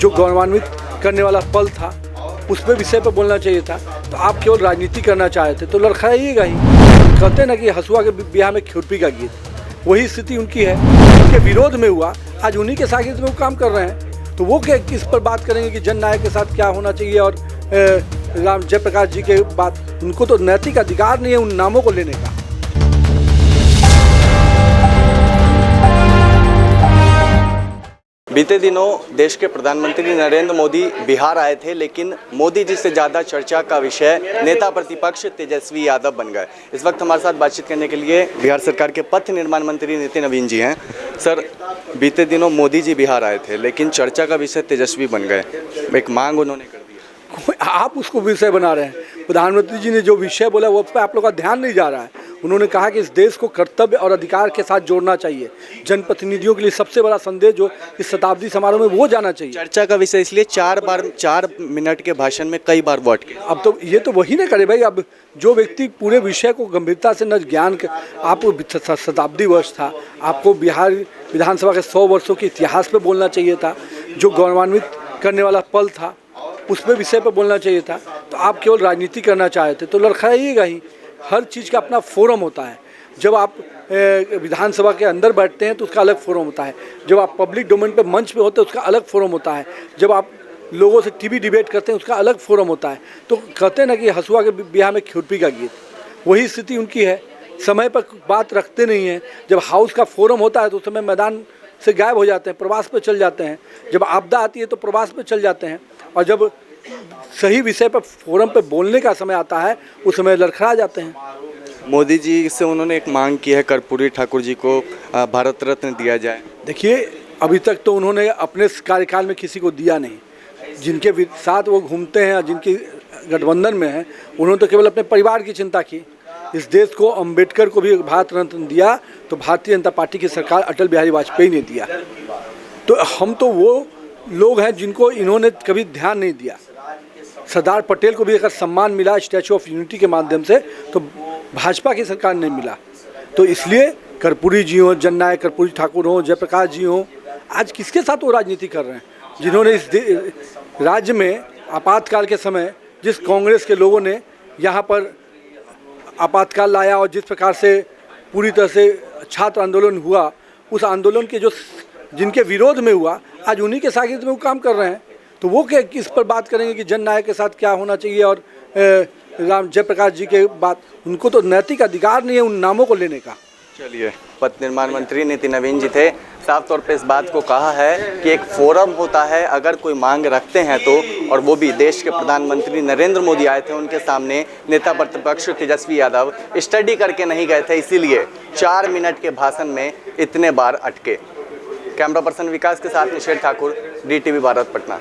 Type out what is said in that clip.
जो गौरवान्वित करने वाला पल था उस पर विषय पर बोलना चाहिए था। तो आप केवल राजनीति करना चाहे थे तो लड़खड़ाइएगा ही। कहते ना कि हसुआ के ब्याह में खुरपी का गीत, वही स्थिति उनकी है। उनके विरोध में हुआ, आज उन्हीं के सागिर्द में वो काम कर रहे हैं। तो वो क्या किस पर बात करेंगे कि जन नायक के साथ क्या होना चाहिए और राम जयप्रकाश जी के बात, उनको तो नैतिक अधिकार नहीं है उन नामों को लेने का। बीते दिनों देश के प्रधानमंत्री नरेंद्र मोदी बिहार आए थे, लेकिन मोदी जी से ज़्यादा चर्चा का विषय नेता प्रतिपक्ष तेजस्वी यादव बन गए। इस वक्त हमारे साथ बातचीत करने के लिए बिहार सरकार के पथ निर्माण मंत्री नितिन नवीन जी हैं। सर, बीते दिनों मोदी जी बिहार आए थे, लेकिन चर्चा का विषय तेजस्वी बन गए। एक मांग उन्होंने कर दी, आप उसको विषय बना रहे हैं। प्रधानमंत्री जी ने जो विषय बोला वो पर आप लोग का ध्यान नहीं जा रहा है। उन्होंने कहा कि इस देश को कर्तव्य और अधिकार के साथ जोड़ना चाहिए। जनप्रतिनिधियों के लिए सबसे बड़ा संदेश जो इस शताब्दी समारोह में वो जाना चाहिए। चर्चा का विषय इसलिए 4 मिनट के भाषण में कई बार वर्ड के। अब तो ये तो वही ना करे भाई। अब जो व्यक्ति पूरे विषय को गंभीरता से न ज्ञान के, आपको शताब्दी वर्ष था, आपको बिहार विधानसभा के 100 वर्षों के इतिहास पर बोलना चाहिए था। जो गौरवान्वित करने वाला पल था उस पर विषय पर बोलना चाहिए था। तो आप केवल राजनीति करना चाहे थे तो लड़खड़ाइएगा ही। हर चीज़ का अपना फोरम होता है। जब आप विधानसभा के अंदर बैठते हैं तो उसका अलग फोरम होता है। जब आप पब्लिक डोमेन पे मंच पे होते हैं उसका अलग फोरम होता है। जब आप लोगों से टीवी डिबेट करते हैं उसका अलग फोरम होता है। तो कहते हैं ना कि हसुआ के ब्याह में खुरपी का गीत, वही स्थिति उनकी है। समय पर बात रखते नहीं हैं। जब हाउस का फोरम होता है तो उस समय मैदान से गायब हो जाते हैं, प्रवास पर चल जाते हैं। जब आपदा आती है तो प्रवास पर चल जाते हैं। और जब सही विषय पर फोरम पर बोलने का समय आता है उस समय लड़खड़ा जाते हैं। मोदी जी से उन्होंने एक मांग की है, कर्पूरी ठाकुर जी को भारत रत्न दिया जाए। देखिए, अभी तक तो उन्होंने अपने कार्यकाल में किसी को दिया नहीं। जिनके साथ वो घूमते हैं, जिनकी गठबंधन में है, उन्होंने तो केवल अपने परिवार की चिंता की। इस देश को अम्बेडकर को भी भारत रत्न दिया तो भारतीय जनता पार्टी की सरकार अटल बिहारी वाजपेयी ने दिया। तो हम तो वो लोग हैं जिनको इन्होंने कभी ध्यान नहीं दिया। सरदार पटेल को भी अगर सम्मान मिला स्टैचू ऑफ यूनिटी के माध्यम से तो भाजपा की सरकार ने मिला। तो इसलिए कर्पूरी जी हों, जननायक कर्पूरी ठाकुर हों, जयप्रकाश जी हों, आज किसके साथ वो राजनीति कर रहे हैं? जिन्होंने इस राज्य में आपातकाल के समय जिस कांग्रेस के लोगों ने यहाँ पर आपातकाल लाया और जिस प्रकार से पूरी तरह से छात्र आंदोलन हुआ, उस आंदोलन के जो जिनके विरोध में हुआ, आज उन्हीं के सागिर्द में वो काम कर रहे हैं। तो वो क्या किस पर बात करेंगे कि जन नायक के साथ क्या होना चाहिए और राम जयप्रकाश जी के बात, उनको तो नैतिक अधिकार नहीं है उन नामों को लेने का। चलिए, पथ निर्माण मंत्री नितिन नवीन जी थे, साफ तौर पे इस बात को कहा है कि एक फोरम होता है, अगर कोई मांग रखते हैं तो, और वो भी देश के प्रधानमंत्री नरेंद्र मोदी आए थे, उनके सामने नेता प्रतिपक्ष तेजस्वी यादव स्टडी करके नहीं गए थे, इसीलिए 4 मिनट के भाषण में इतने बार अटके। कैमरा पर्सन विकास के साथ निषेध ठाकुर, DTV भारत, पटना।